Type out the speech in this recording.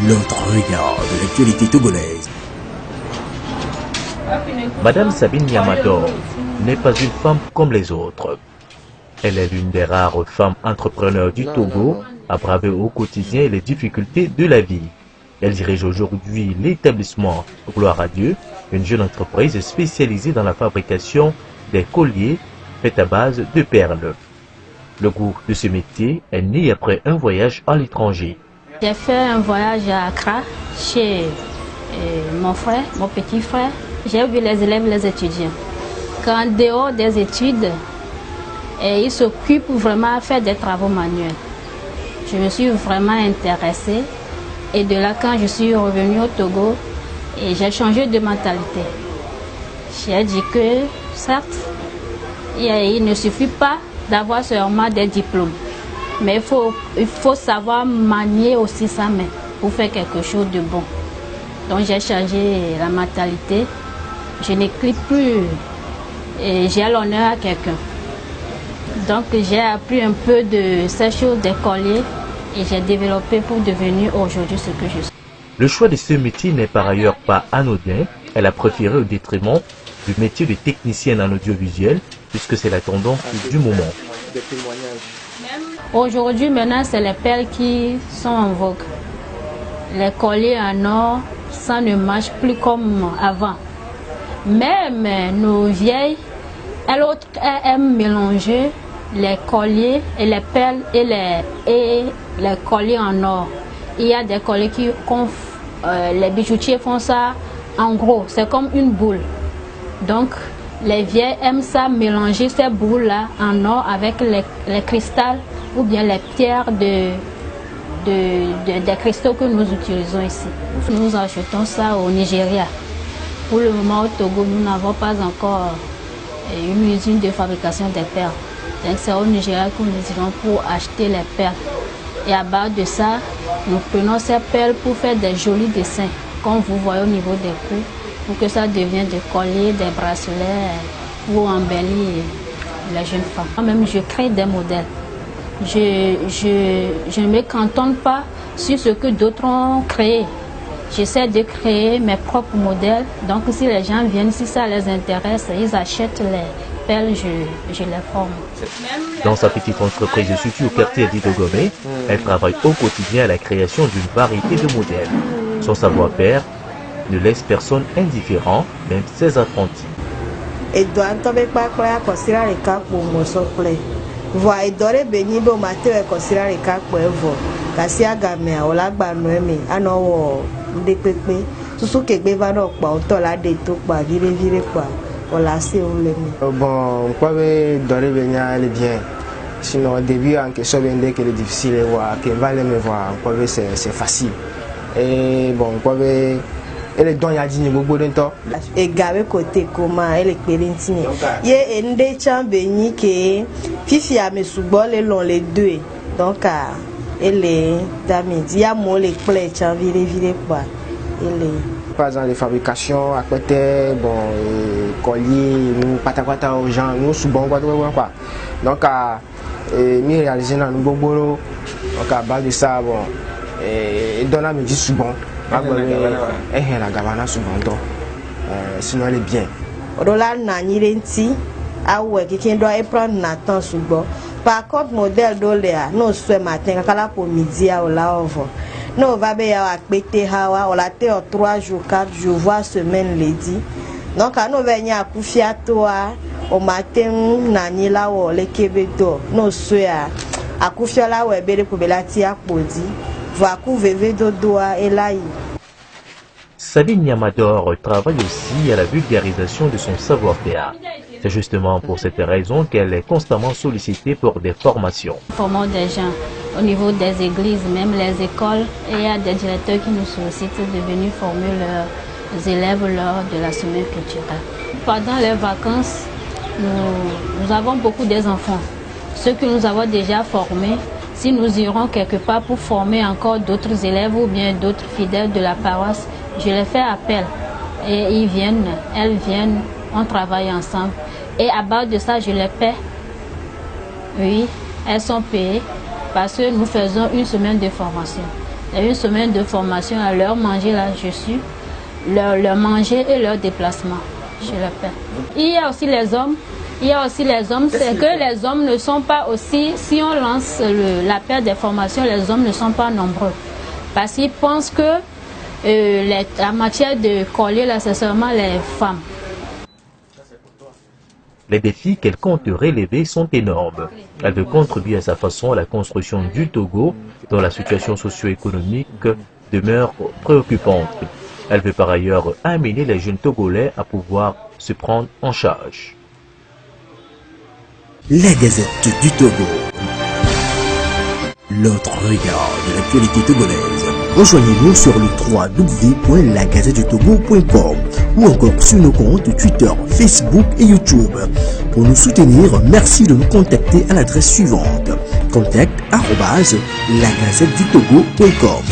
l'autre regard de l'actualité togolaise. Madame Sabine Yamador n'est pas une femme comme les autres. Elle est l'une des rares femmes entrepreneurs du Togo à braver au quotidien les difficultés de la vie. Elle dirige aujourd'hui l'établissement Gloire à Dieu, une jeune entreprise spécialisée dans la fabrication des colliers faits à base de perles. Le goût de ce métier est né après un voyage à l'étranger. J'ai fait un voyage à Accra chez mon frère, mon petit frère. J'ai vu les élèves, les étudiants. Qu'en dehors des études, ils s'occupent vraiment à faire des travaux manuels. Je me suis vraiment intéressée. Et de là, quand je suis revenue au Togo, j'ai changé de mentalité. J'ai dit que, certes, il ne suffit pas d'avoir seulement des diplômes. Mais il faut savoir manier aussi sa main pour faire quelque chose de bon. Donc j'ai changé la mentalité. Je n'écris plus et j'ai l'honneur à quelqu'un. Donc j'ai appris un peu de ces choses des colliers et j'ai développé pour devenir aujourd'hui ce que je suis. Le choix de ce métier n'est par ailleurs pas anodin. Elle a préféré au détriment du métier de technicienne en audiovisuel puisque c'est la tendance du moment. Aujourd'hui, maintenant, c'est les perles qui sont en vogue. Les colliers en or, ça ne marche plus comme avant. Même nos vieilles, elles aiment mélanger les colliers et les perles et les colliers en or. Il y a des colliers les bijoutiers font ça en gros, c'est comme une boule. Donc, les vieilles aiment ça, mélanger ces boules-là en or avec les cristals ou bien les pierres des cristaux que nous utilisons ici. Nous achetons ça au Nigeria. Pour le moment, au Togo, nous n'avons pas encore une usine de fabrication des perles. Donc, c'est au Nigeria que nous irons pour acheter les perles. Et à base de ça, nous prenons ces perles pour faire des jolis dessins, comme vous voyez au niveau des coups, pour que ça devienne des colliers, des bracelets, pour embellir les jeunes femmes. Moi-même, je crée des modèles. Je ne me cantonne pas sur ce que d'autres ont créé. J'essaie de créer mes propres modèles. Donc, si les gens viennent, si ça les intéresse, ils achètent les perles, je les forme. Dans sa petite entreprise située au quartier d'Idogomé, elle travaille au quotidien à la création d'une variété de modèles. Son savoir-faire ne laisse personne indifférent, même ses apprentis. Bon, quoi elle est bien. Sinon au début en question qu'elle est difficile à voir, qu'elle va me voir, quoi c'est facile. Et bon, quoi elle est dans la digne beaucoup de temps. Et gavé côté comment elle est périntine. Yé ende chambeni que fifi a me soubol les deux. Donc elle est damidi. Ya mo les clés cham vire quoi. Elle est par exemple les fabrications à côté bon collier nous patapata aux gens nous sous bon quoi. Donc mi réaliser dans nous bobolo. Donc à base de ça bon donne à me dire sous bon. La gavana souvent sinon elle est bien. Rola nanirenti a ouais qui doit prendre Nathan souvent. Par contre modèle doléa nous soit matin kala pour midi à la ovo. Nous va bien à péter hawa on la terre 3 jours 4 jours voire semaine lundi. Donc à nous venir à kufia toi au matin nani la o le kebeto nous soit à kufia la o bele pour belati a podi. Va couvrir dodoa et là. Sabine Yamador travaille aussi à la vulgarisation de son savoir-faire. C'est justement pour cette raison qu'elle est constamment sollicitée pour des formations. Formons des gens au niveau des églises, même les écoles, et il y a des directeurs qui nous sollicitent de venir former leurs élèves lors de la semaine culturelle. Pendant les vacances, nous avons beaucoup d'enfants. Ceux que nous avons déjà formés, si nous irons quelque part pour former encore d'autres élèves ou bien d'autres fidèles de la paroisse, je les fais appel. Et ils viennent, elles viennent, on travaille ensemble. Et à base de ça, je les paie. Oui, elles sont payées parce que nous faisons une semaine de formation. Il y a une semaine de formation à leur manger là, je suis. Leur manger et leur déplacement chez le père. Il y a aussi les hommes. C'est que les hommes ne sont pas aussi, si on lance la paire des formations, les hommes ne sont pas nombreux. Parce qu'ils pensent que la matière de collier là, c'est seulement les femmes. Les défis qu'elle compte relever sont énormes. Elle veut contribuer à sa façon à la construction du Togo, dont la situation socio-économique demeure préoccupante. Elle veut par ailleurs amener les jeunes Togolais à pouvoir se prendre en charge. La Gazette du Togo. L'autre regard de l'actualité togolaise. Rejoignez-nous sur le www.lagazettedutogo.com ou encore sur nos comptes Twitter, Facebook et YouTube. Pour nous soutenir, merci de nous contacter à l'adresse suivante: contact@lagazettedutogo.com.